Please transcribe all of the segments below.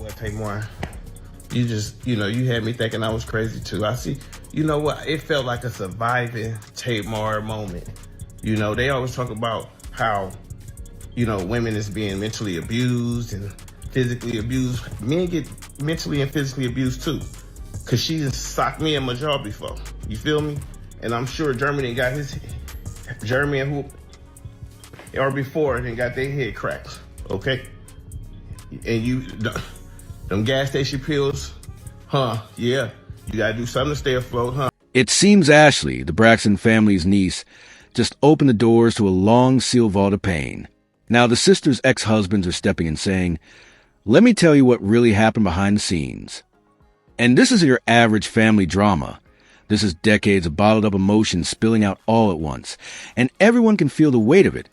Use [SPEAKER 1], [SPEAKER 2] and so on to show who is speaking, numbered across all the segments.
[SPEAKER 1] what, Tamar? You just, you had me thinking I was crazy too. I see, you know what? It felt like a surviving Tamar moment. They always talk about how, women is being mentally abused and physically abused. Men get mentally and physically abused too. Cause she just socked me in my jaw before. You feel me? And I'm sure Jeremy and who, or before, and got their head cracked. Okay? And them gas station pills, yeah, you gotta do something to stay afloat, huh?
[SPEAKER 2] It seems Ashley, the Braxton family's niece, just opened the doors to a long sealed vault of pain. Now the sisters' ex-husbands are stepping in saying, "Let me tell you what really happened behind the scenes." And this is your average family drama. This is decades of bottled up emotions spilling out all at once, and everyone can feel the weight of it.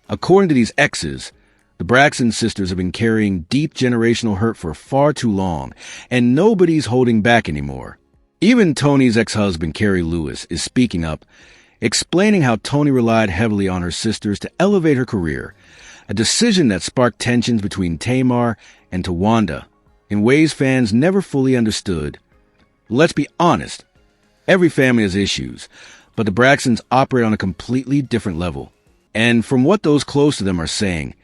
[SPEAKER 2] According to these exes, the Braxton sisters have been carrying deep generational hurt for far too long, and nobody's holding back anymore. Even Tony's ex-husband, Carrie Lewis, is speaking up, explaining how Tony relied heavily on her sisters to elevate her career, a decision that sparked tensions between Tamar and Tawanda in ways fans never fully understood. Let's be honest, every family has issues, but the Braxtons operate on a completely different level. And from what those close to them are saying,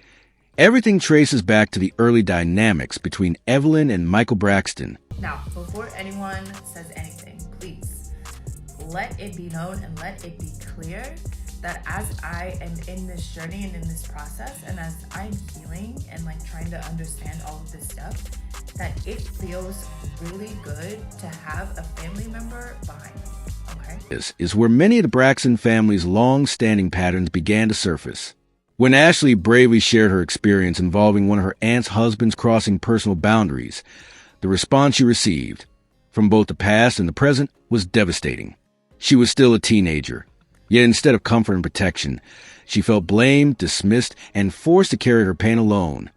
[SPEAKER 2] everything traces back to the early dynamics between Evelyn and Michael Braxton.
[SPEAKER 3] Now, before anyone says anything, please let it be known and let it be clear that as I am in this journey and in this process, and as I'm healing and trying to understand all of this stuff, that it feels really good to have a family member behind me. Okay?
[SPEAKER 2] This is where many of the Braxton family's long-standing patterns began to surface. When Ashley bravely shared her experience involving one of her aunt's husbands crossing personal boundaries, the response she received, from both the past and the present, was devastating. She was still a teenager, yet instead of comfort and protection, she felt blamed, dismissed, and forced to carry her pain alone.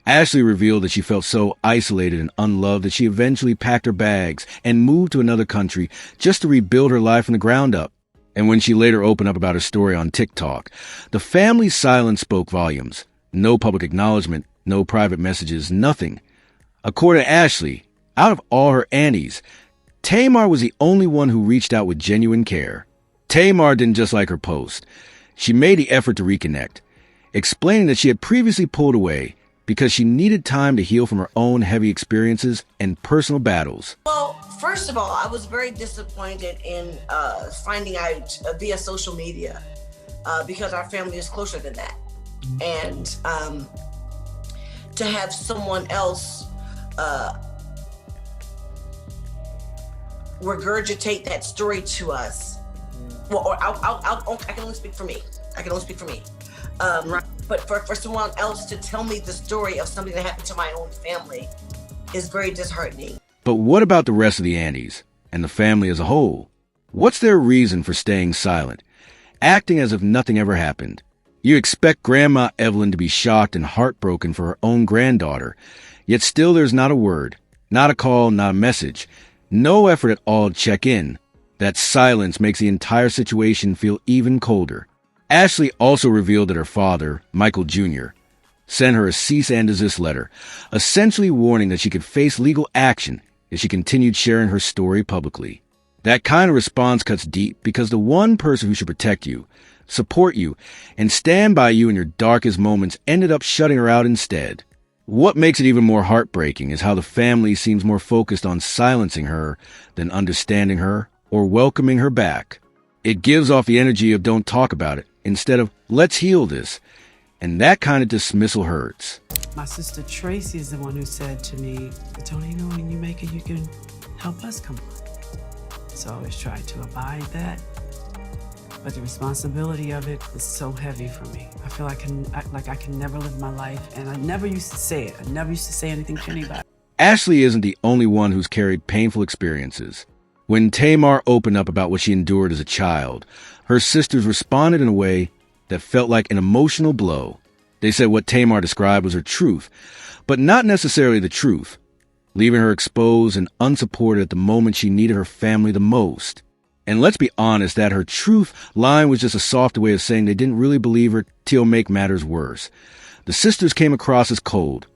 [SPEAKER 2] Ashley revealed that she felt so isolated and unloved that she eventually packed her bags and moved to another country just to rebuild her life from the ground up. And when she later opened up about her story on TikTok, the family's silence spoke volumes. No public acknowledgement, no private messages, nothing. According to Ashley, out of all her aunties, Tamar was the only one who reached out with genuine care. Tamar didn't just like her post. She made the effort to reconnect, explaining that she had previously pulled away because she needed time to heal from her own heavy experiences and personal battles.
[SPEAKER 4] Well, first of all, I was very disappointed in finding out via social media because our family is closer than that. And to have someone else regurgitate that story to us. Well, I can only speak for me. But for someone else to tell me the story of something that happened to my own family is very disheartening.
[SPEAKER 2] But what about the rest of the aunties and the family as a whole? What's their reason for staying silent, acting as if nothing ever happened? You expect Grandma Evelyn to be shocked and heartbroken for her own granddaughter, yet still there's not a word, not a call, not a message, no effort at all to check in. That silence makes the entire situation feel even colder. Ashley also revealed that her father, Michael Jr., sent her a cease and desist letter, essentially warning that she could face legal action if she continued sharing her story publicly. That kind of response cuts deep because the one person who should protect you, support you, and stand by you in your darkest moments ended up shutting her out instead. What makes it even more heartbreaking is how the family seems more focused on silencing her than understanding her or welcoming her back. It gives off the energy of don't talk about it instead of let's heal this. And that kind of dismissal hurts.
[SPEAKER 5] My sister Tracy is the one who said to me, "Don't you know when you make it, you can help us come on?" So I always try to abide that. But the responsibility of it is so heavy for me. I feel I can never live my life, and I never used to say it. I never used to say anything to anybody.
[SPEAKER 2] Ashley isn't the only one who's carried painful experiences. When Tamar opened up about what she endured as a child, her sisters responded in a way that felt like an emotional blow. They said what Tamar described was her truth, but not necessarily the truth, leaving her exposed and unsupported at the moment she needed her family the most. And let's be honest, that her truth line was just a softer way of saying they didn't really believe her till make matters worse. The sisters came across as cold,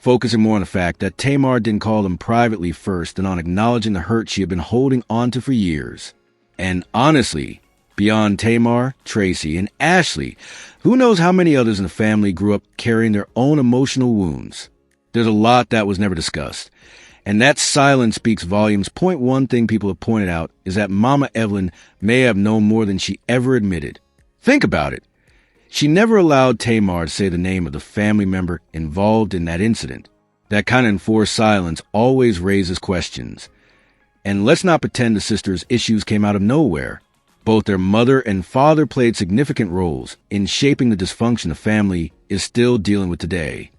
[SPEAKER 2] focusing more on the fact that Tamar didn't call them privately first and on acknowledging the hurt she had been holding onto for years. And honestly, beyond Tamar, Tracy, and Ashley, who knows how many others in the family grew up carrying their own emotional wounds. There's a lot that was never discussed. And that silence speaks volumes. One thing people have pointed out is that Mama Evelyn may have known more than she ever admitted. Think about it. She never allowed Tamar to say the name of the family member involved in that incident. That kind of enforced silence always raises questions. And let's not pretend the sisters' issues came out of nowhere. Both their mother and father played significant roles in shaping the dysfunction the family is still dealing with today.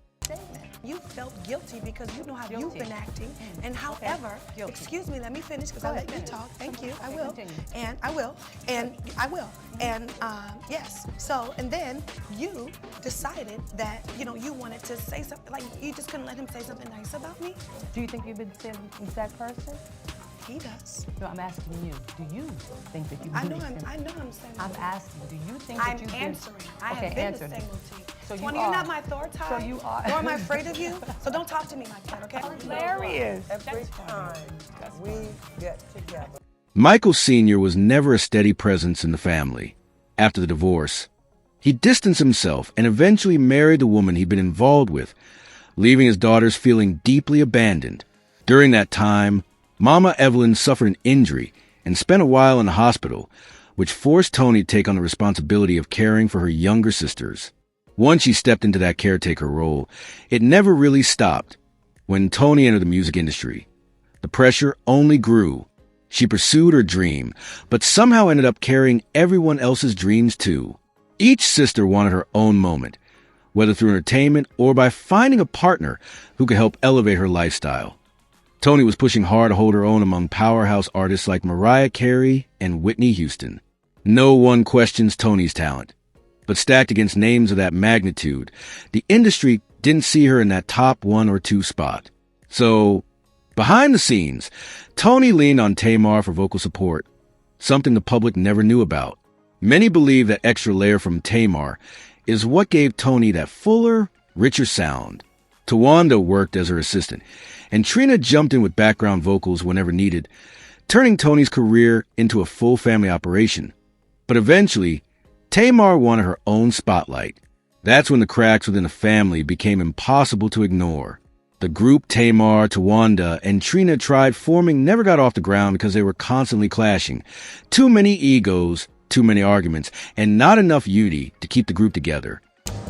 [SPEAKER 6] You felt guilty because you know how you've been acting, and however, excuse me, let me finish because I let you talk. Thank you. I will, and I will, and I will, and yes. So, and then you decided that you wanted to say something, like you just couldn't let him say something nice about me.
[SPEAKER 7] Do you think you've been the same exact person?
[SPEAKER 6] He does.
[SPEAKER 7] No, I'm asking you. Do you think that you've been
[SPEAKER 6] I know
[SPEAKER 7] the
[SPEAKER 6] I'm
[SPEAKER 7] same?
[SPEAKER 6] saying.
[SPEAKER 7] I'm asking, do you think that you've been...
[SPEAKER 6] I'm answering. I
[SPEAKER 7] Okay,
[SPEAKER 6] have been
[SPEAKER 7] answer
[SPEAKER 6] the
[SPEAKER 7] then.
[SPEAKER 6] same routine.
[SPEAKER 7] So you
[SPEAKER 6] Tony,
[SPEAKER 7] are.
[SPEAKER 6] you're not my authority.
[SPEAKER 7] So you are.
[SPEAKER 6] Nor am I afraid of you. So don't talk to me like that, okay?
[SPEAKER 7] Hilarious.
[SPEAKER 8] Every time we get together.
[SPEAKER 2] Michael Sr. was never a steady presence in the family. After the divorce, he distanced himself and eventually married the woman he'd been involved with, leaving his daughters feeling deeply abandoned. During that time, Mama Evelyn suffered an injury and spent a while in the hospital, which forced Tony to take on the responsibility of caring for her younger sisters. Once she stepped into that caretaker role, it never really stopped. When Tony entered the music industry, the pressure only grew. She pursued her dream, but somehow ended up carrying everyone else's dreams too. Each sister wanted her own moment, whether through entertainment or by finding a partner who could help elevate her lifestyle. Tony was pushing hard to hold her own among powerhouse artists like Mariah Carey and Whitney Houston. No one questions Tony's talent, but stacked against names of that magnitude, the industry didn't see her in that top 1 or 2 spot. So, behind the scenes, Tony leaned on Tamar for vocal support, something the public never knew about. Many believe that extra layer from Tamar is what gave Tony that fuller, richer sound. Tawanda worked as her assistant, and Trina jumped in with background vocals whenever needed, turning Tony's career into a full family operation. But eventually, Tamar wanted her own spotlight. That's when the cracks within the family became impossible to ignore. The group Tamar, Tawanda, and Trina tried forming never got off the ground because they were constantly clashing. Too many egos, too many arguments, and not enough unity to keep the group together.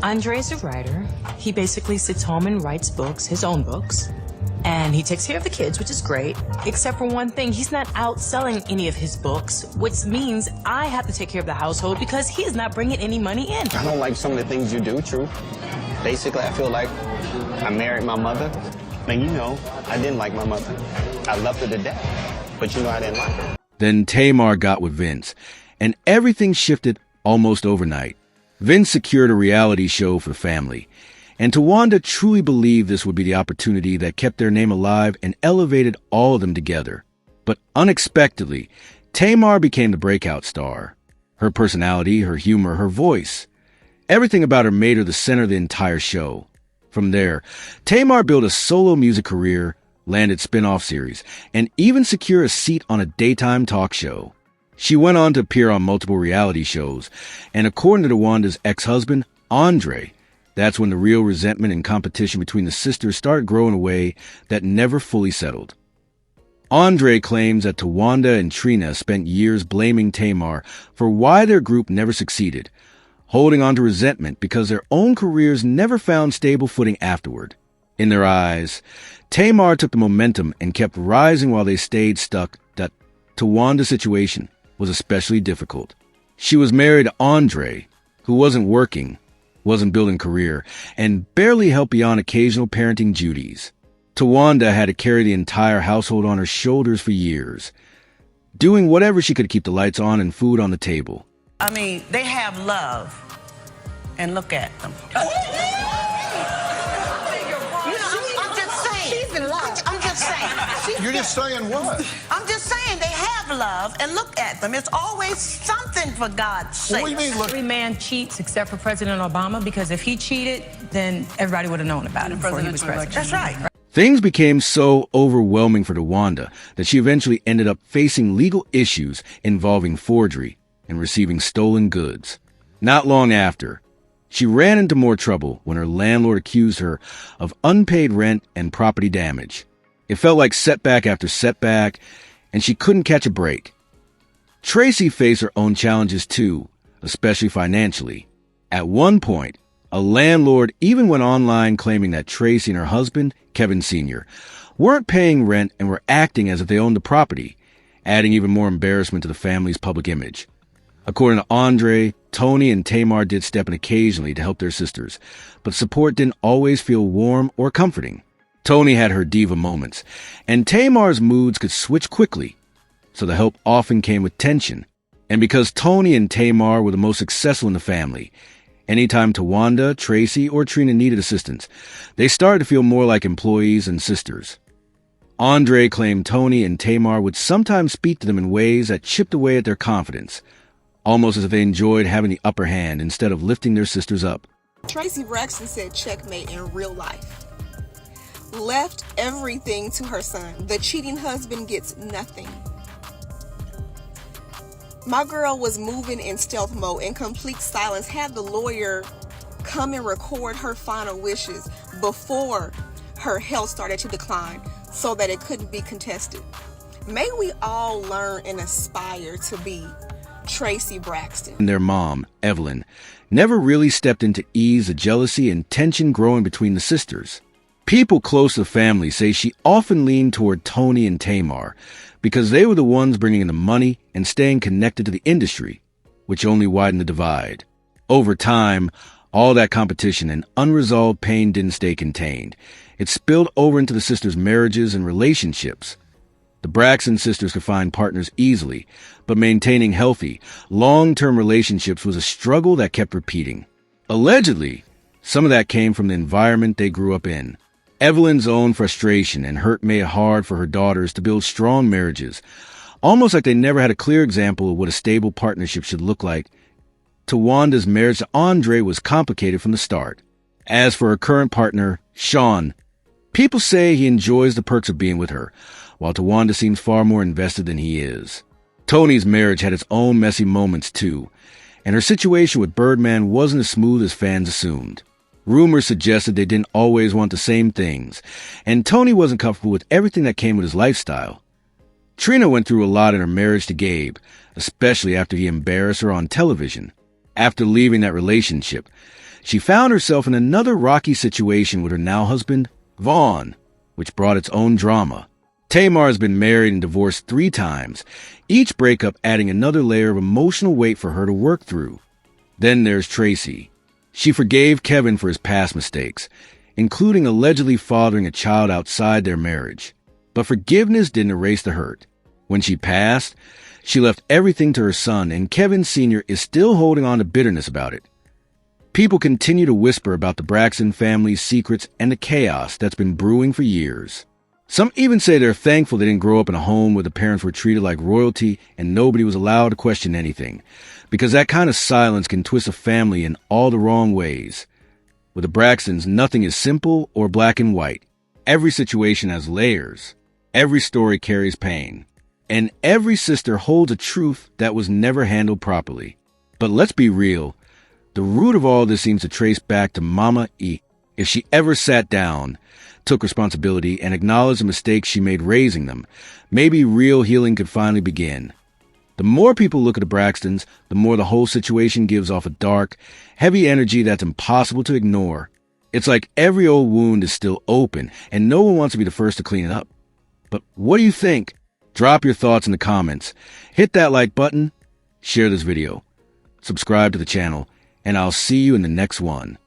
[SPEAKER 9] Andre's a writer. He basically sits home and writes books, his own books. And he takes care of the kids, which is great. Except for one thing, he's not out selling any of his books, which means I have to take care of the household because he is not bringing any money in.
[SPEAKER 10] I don't like some of the things you do, True. Basically, I feel like I married my mother. And I didn't like my mother. I loved her to death, but I didn't like her.
[SPEAKER 2] Then Tamar got with Vince, and everything shifted almost overnight. Vince secured a reality show for the family, and Tawanda truly believed this would be the opportunity that kept their name alive and elevated all of them together. But unexpectedly, Tamar became the breakout star. Her personality, her humor, her voice. Everything about her made her the center of the entire show. From there, Tamar built a solo music career, landed spin-off series, and even secured a seat on a daytime talk show. She went on to appear on multiple reality shows, and according to Tawanda's ex-husband, Andre, that's when the real resentment and competition between the sisters started growing in a way that never fully settled. Andre claims that Tawanda and Trina spent years blaming Tamar for why their group never succeeded, holding on to resentment because their own careers never found stable footing afterward. In their eyes, Tamar took the momentum and kept rising while they stayed stuck. That Tawanda's situation was especially difficult. She was married to Andre, who wasn't working, wasn't building career, and barely helped beyond occasional parenting duties. Tawanda had to carry the entire household on her shoulders for years, doing whatever she could to keep the lights on and food on the table.
[SPEAKER 11] I mean, they have love, and look at them.
[SPEAKER 4] I'm just saying. I'm just
[SPEAKER 11] saying.
[SPEAKER 12] You're just saying what?
[SPEAKER 11] I'm just saying they have love, and look at them. It's always something, for God's sake.
[SPEAKER 12] What do you mean, look?
[SPEAKER 9] Every man cheats except for President Obama, because if he cheated, then everybody would have known about it before he was president.
[SPEAKER 11] That's right.
[SPEAKER 2] Things became so overwhelming for DeWanda that she eventually ended up facing legal issues involving forgery and receiving stolen goods. Not long after, she ran into more trouble when her landlord accused her of unpaid rent and property damage. It felt like setback after setback, and she couldn't catch a break. Tracy faced her own challenges too, especially financially. At one point, a landlord even went online claiming that Tracy and her husband, Kevin Sr., weren't paying rent and were acting as if they owned the property, adding even more embarrassment to the family's public image. According to Andre, Tony and Tamar did step in occasionally to help their sisters, but support didn't always feel warm or comforting. Tony had her diva moments, and Tamar's moods could switch quickly, so the help often came with tension. And because Tony and Tamar were the most successful in the family, anytime Tawanda, Tracy, or Trina needed assistance, they started to feel more like employees and sisters. Andre claimed Tony and Tamar would sometimes speak to them in ways that chipped away at their confidence, almost as if they enjoyed having the upper hand instead of lifting their sisters up.
[SPEAKER 13] Tracy Braxton said checkmate in real life. Left everything to her son. The cheating husband gets nothing. My girl was moving in stealth mode in complete silence, had the lawyer come and record her final wishes before her health started to decline so that it couldn't be contested. May we all learn and aspire to be Tracy Braxton.
[SPEAKER 2] And their mom, Evelyn, never really stepped in to ease the jealousy and tension growing between the sisters. People close to the family say she often leaned toward Tony and Tamar because they were the ones bringing in the money and staying connected to the industry, which only widened the divide. Over time, all that competition and unresolved pain didn't stay contained. It spilled over into the sisters' marriages and relationships. The Braxton sisters could find partners easily, but maintaining healthy, long-term relationships was a struggle that kept repeating. Allegedly, some of that came from the environment they grew up in. Evelyn's own frustration and hurt made it hard for her daughters to build strong marriages, almost like they never had a clear example of what a stable partnership should look like. Tawanda's marriage to Andre was complicated from the start. As for her current partner, Sean, people say he enjoys the perks of being with her, while Tawanda seems far more invested than he is. Tony's marriage had its own messy moments too, and her situation with Birdman wasn't as smooth as fans assumed. Rumors suggested they didn't always want the same things, and Tony wasn't comfortable with everything that came with his lifestyle. Trina went through a lot in her marriage to Gabe, especially after he embarrassed her on television. After leaving that relationship, she found herself in another rocky situation with her now husband, Vaughn, which brought its own drama. Tamar has been married and divorced 3 times, each breakup adding another layer of emotional weight for her to work through. Then there's Tracy. She forgave Kevin for his past mistakes, including allegedly fathering a child outside their marriage. But forgiveness didn't erase the hurt. When she passed, she left everything to her son, and Kevin Sr. is still holding on to bitterness about it. People continue to whisper about the Braxton family's secrets and the chaos that's been brewing for years. Some even say they're thankful they didn't grow up in a home where the parents were treated like royalty and nobody was allowed to question anything, because that kind of silence can twist a family in all the wrong ways. With the Braxtons, nothing is simple or black and white. Every situation has layers. Every story carries pain. And every sister holds a truth that was never handled properly. But let's be real. The root of all this seems to trace back to Mama E. If she ever sat down, took responsibility, and acknowledged the mistakes she made raising them, maybe real healing could finally begin. The more people look at the Braxtons, the more the whole situation gives off a dark, heavy energy that's impossible to ignore. It's like every old wound is still open, and no one wants to be the first to clean it up. But what do you think? Drop your thoughts in the comments. Hit that like button, share this video, subscribe to the channel, and I'll see you in the next one.